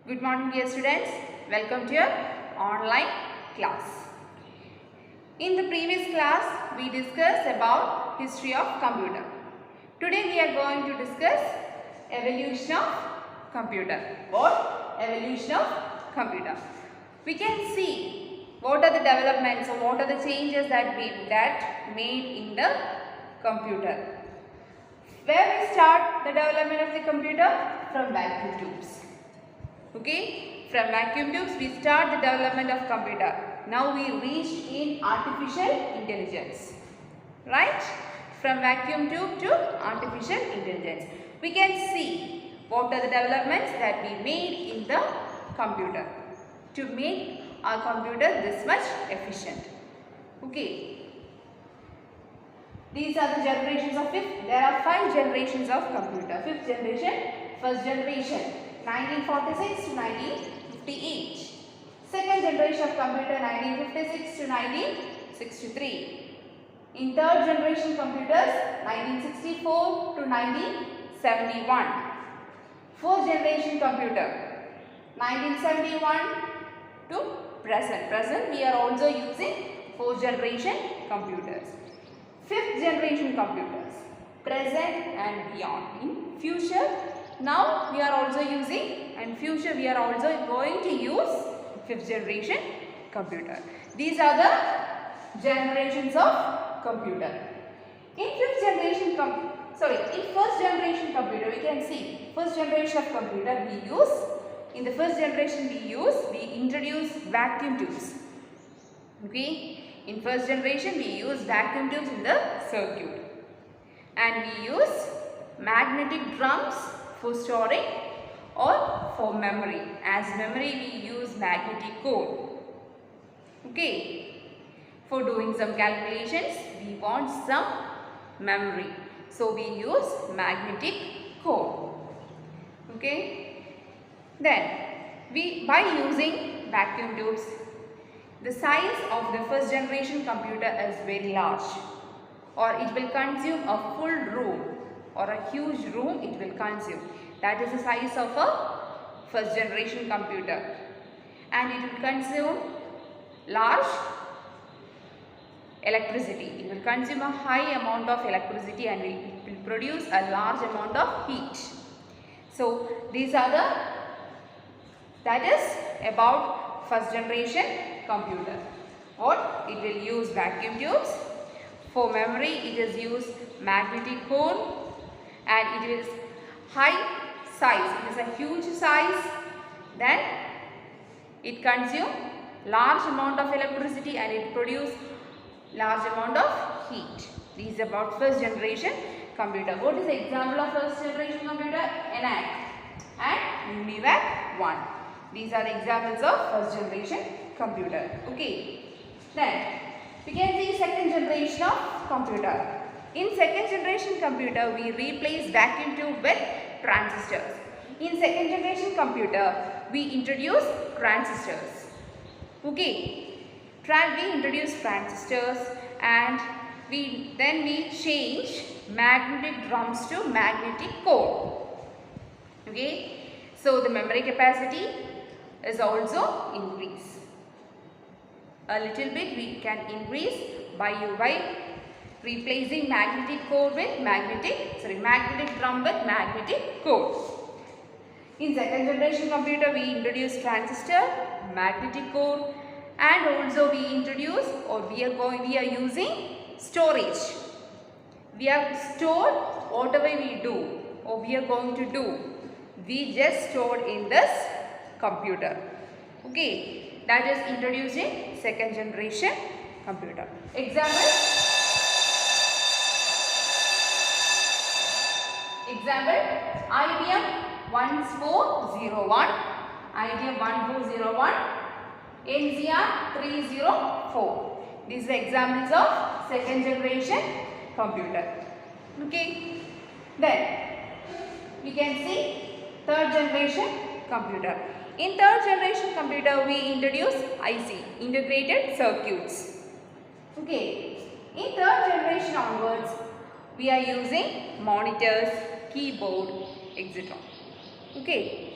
Good morning dear students, welcome to your online class. In the previous class we discussed about history of computer. Today we are going to discuss evolution of computer or evolution of computer. We can see what are the developments or what are the changes that made in the computer. Where we start the development of the computer? From vacuum tubes. Okay, from vacuum tubes we start the development of computer. Now we reached in artificial intelligence, right? From vacuum tube to artificial intelligence. We can see what are the developments that we made in the computer to make our computer this much efficient. Okay. These are the generations of fifth. There are 5 generations of computer. Fifth generation, first generation, 1946 to 1958. Second generation of computer, 1956 to 1963. In third generation computers, 1964 to 1971. Fourth generation computer, 1971 to present. Present we are also using fourth generation computers. Fifth generation computers, present and beyond. In future, now we are also using, and future we are also going to use fifth generation computer. These are the generations of computer. In fifth generation in first generation computer we can see first generation of computer we use. In the first generation we introduce vacuum tubes. Okay. In first generation we use vacuum tubes in the circuit, and we use magnetic drums for storing or for memory. As memory we use magnetic core. Okay. For doing some calculations we want some memory, so we use magnetic core. Okay. Then by using vacuum tubes, the size of the first generation computer is very large, or it will consume a full room or a huge room it will consume. That is the size of a first generation computer, and it will consume large electricity. It will consume a high amount of electricity and it will produce a large amount of heat. So these are that is about first generation computer. What? It will use vacuum tubes. For memory it is used magnetic core, and it is high size. It is a huge size. Then it consumes large amount of electricity and it produce large amount of heat. This is about first generation computer. What is the example of first generation computer? ENIAC and UNIVAC 1. These are the examples of first generation computer. Okay. Then we can see second generation of computer. In second generation computer we replace vacuum tube with transistors. In second generation computer we introduce transistors. Okay. We introduce transistors, and then we change magnetic drums to magnetic core. Okay. So the memory capacity is also increased. A little bit we can increase by replacing magnetic core with magnetic drum with magnetic core. In second generation computer we introduce transistor, magnetic core, and also we introduce, or we are using storage. We have stored whatever we do or we are going to do, we just stored in this computer. Okay, that is introducing second generation computer. Example IBM 1401, IBM 1401, NCR 304. These are examples of second generation computer. Okay. Then we can see third generation computer. In third generation computer we introduce IC, integrated circuits. Okay. In third generation onwards we are using monitors, keyboard, etc. Okay.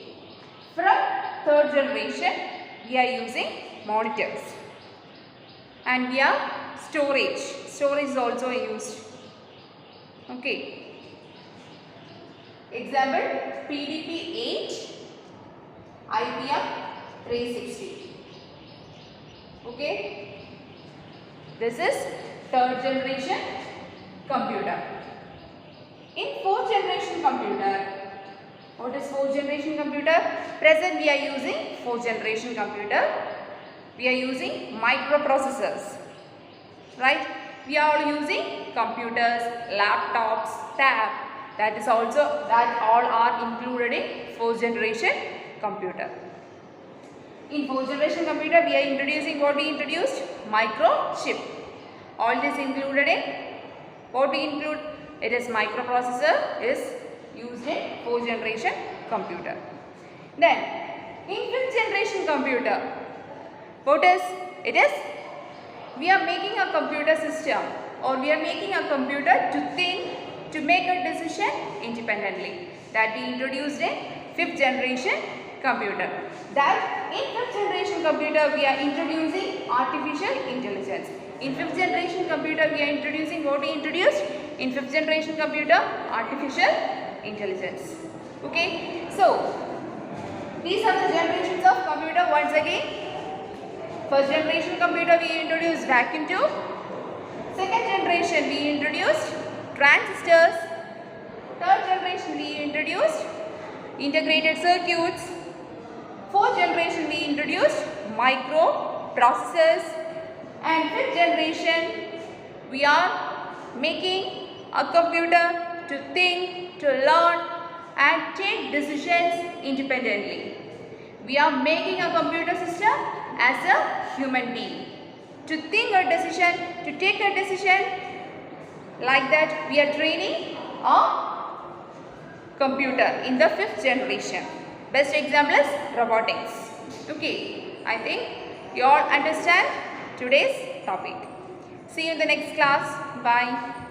From third generation, we are using monitors. And we are storage. Storage is also used. Okay. Example, PDP-8, IBM 360. Okay. This is third generation computer. In fourth generation computer, what is fourth generation computer? Present we are using fourth generation computer. We are using microprocessors, right? We are all using computers, laptops, tab. That all are included in fourth generation computer. In fourth generation computer, we are introducing what we introduced? Microchip. All this included in what we include? It is microprocessor is used in fourth generation computer. Then in fifth generation computer, what is? It is we are making a computer system, or we are making a computer to think, to make a decision independently. That we introduced in fifth generation computer. That in fifth generation computer we are introducing artificial intelligence. In fifth generation computer we are introducing what we introduced? In fifth generation computer, artificial intelligence. Okay. So these are the generations of computer once again. First generation computer we introduced vacuum tube. Second generation we introduced transistors. Third generation we introduced integrated circuits. Fourth generation we introduced microprocessors. And fifth generation we are making a computer to think, to learn and take decisions independently. We are making a computer system as a human being. To think a decision, to take a decision, like that we are training a computer in the fifth generation. Best example is robotics. Okay, I think you all understand today's topic. See you in the next class. Bye.